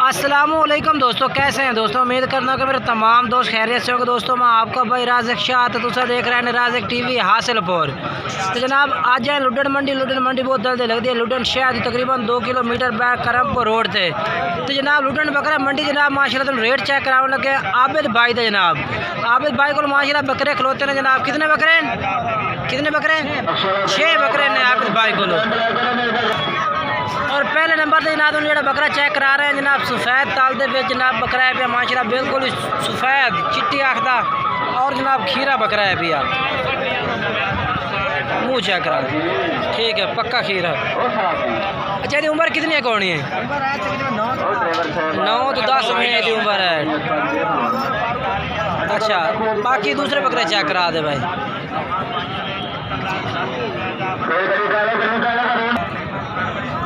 अस्सलामुअलैकुम दोस्तों, कैसे हैं दोस्तों। उम्मीद करना कि मेरे तमाम दोस्त खैरियत से होंगे। दोस्तों मैं आपका भाई राज़िक शाह तो देख रहे हैं राज़िक टीवी हासिलपुर। तो जनाब आज जाए लुडन मंडी बहुत जल्दी लगती है। लुडन शहर तकरीबन 2 किलोमीटर बैक करमपुर रोड थे। तो जनाब लुडन बकरा मंडी जनाब माशाल्लाह तो रेट चेक कराने लगे आबिद भाई थे। जनाब आबिद भाई को माशाल्लाह बकरे खिलौते हैं। जनाब कितने बकरे 6 बकरे ने आबिद भाई को। और पहले नंबर से जनाब जो बकरा चेक करा रहे हैं जनाब सफ़ेद ताल दे जनाब बकरा है पिया माशाल्लाह बिल्कुल ही सफ़ेद चिट्टी आखदा और जनाब खीरा बकरा है पिया। मुँह चेक करा ठीक है पक्का खीरा। अच्छा यदि उम्र कितनी है कौनी है 9 तो 10 महीने की उम्र है। अच्छा बाकी दूसरे बकरे चेक करा दे भाई।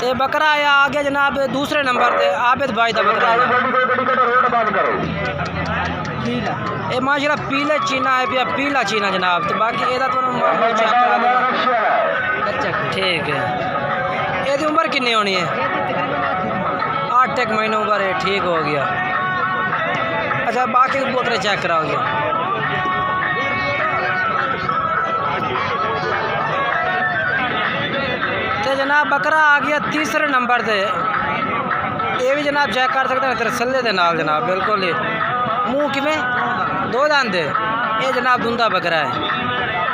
ते बकरा आया आगे जनाब दूसरे नंबर पे आबिद भाई का बकरा ये माशाल्लाह पीले चीना है पिया पीला चीना जनाब। तो बाकी एदा तो ठीक है। ये उम्र कितनी होनी है 8 महीने उम्र है। ठीक हो गया। अच्छा बाकी बकरे चेक कराओगे। तो जनाब बकरा आ गया तीसरे नंबर से। ये भी जनाब चेक कर सकते हैं तरसले के नाल जनाब बिल्कुल ही मुँह किमें 2 दांत ये जनाब दुंदा बकरा है।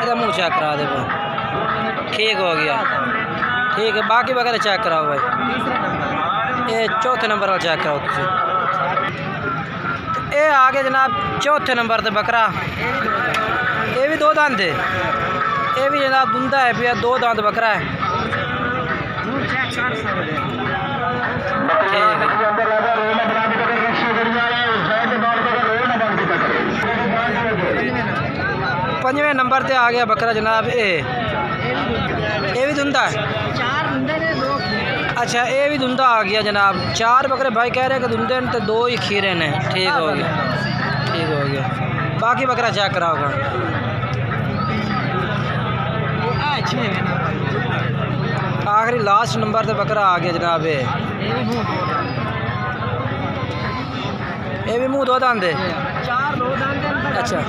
ये मुँह चेक करा दे भाई। ठीक हो गया। ठीक है बाकी बकरे चेक कराओ भाई। ये चौथे नंबर वाला चेक कराओ तुम। ये आगे जनाब चौथे नंबर से बकरा ये भी 2 दांत है। ये भी जनाब दुंदा है भैया 2 दांत बकरा है। पंजवें नंबर पे आ गया बकरा जनाब ये भी धुंधा है। अच्छा ये भी धुंधा आ गया जनाब। 4 बकरे भाई कह रहे हैं कि धुंधे तो 2 ही खीरे ने। ठीक हो गया। ठीक हो गया। बाकी बकरा चेक कराओगा। आखिरी लास्ट नंबर पे बकरा आ गया जनाब ये भी मुँह 2 दांत है। अच्छा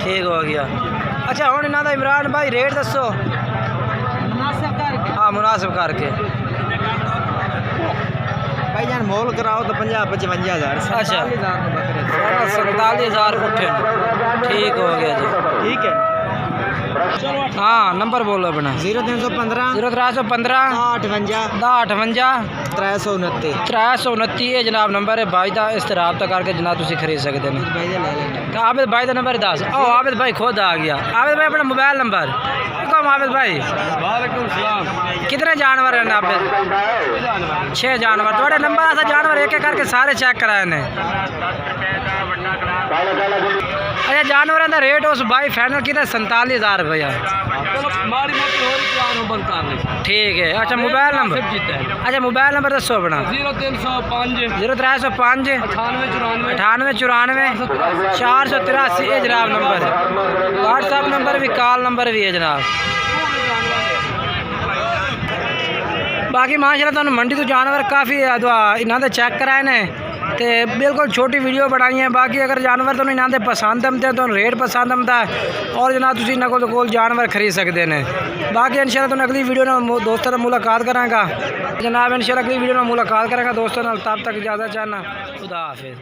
ठीक हो गया। अच्छा हम इन्हों का इमरान भाई रेट दसो। हाँ मुनासिब करके भाई जान मोल कराओ तो 50-55 हज़ार। अच्छा 47,000 उठे। ठीक हो गया जी। ठीक है। हाँ नंबर बोलो अपना 0315 0315 58 329 329 ये जनाब नंबर है भाई का। इस तरह रब्ता करके जनाब तुम खरीद सकते हैं। तो आबिद भाई का नंबर 10 आबिद भाई खुद आ गया। आबिद भाई अपना मोबाइल नंबर कम। आबिद भाई कितने जानवर हैं आबिद 6 जानवर। थोड़े नंबर ऐसा जानवर एक एक करके सारे चेक कराए ने। अच्छा जानवर का रेट उस भाई फाइनल कितना 47,000 रुपया। ठीक है। अच्छा मोबाइल नंबर अच्छा मोबाइल नंबर दसो अपना 0305 9894 483 ये जनाब नंबर है। व्हाट्सअप नंबर भी कॉल नंबर भी है जनाब। बाकी माशाल्लाह तुम मंडी तो जानवर काफ़ी इन्होंने चेक कराए ने तो बिल्कुल छोटी वीडियो बनाई है। बाकी अगर जानवर तो इन्होंने पसंद आते तो रेट पसंद आता है और जनाब तुम इन्होंने कोल जानवर खरीद सकते हैं। बाकी इंशाल्लाह तुम अगली वीडियो में दोस्तों मुलाकात करांगा जनाब। इंशाल्लाह अगली वीडियो में मुलाकात करांगा दोस्तों। तब तक इजाज़त चाहना। खुदा हाफिज़।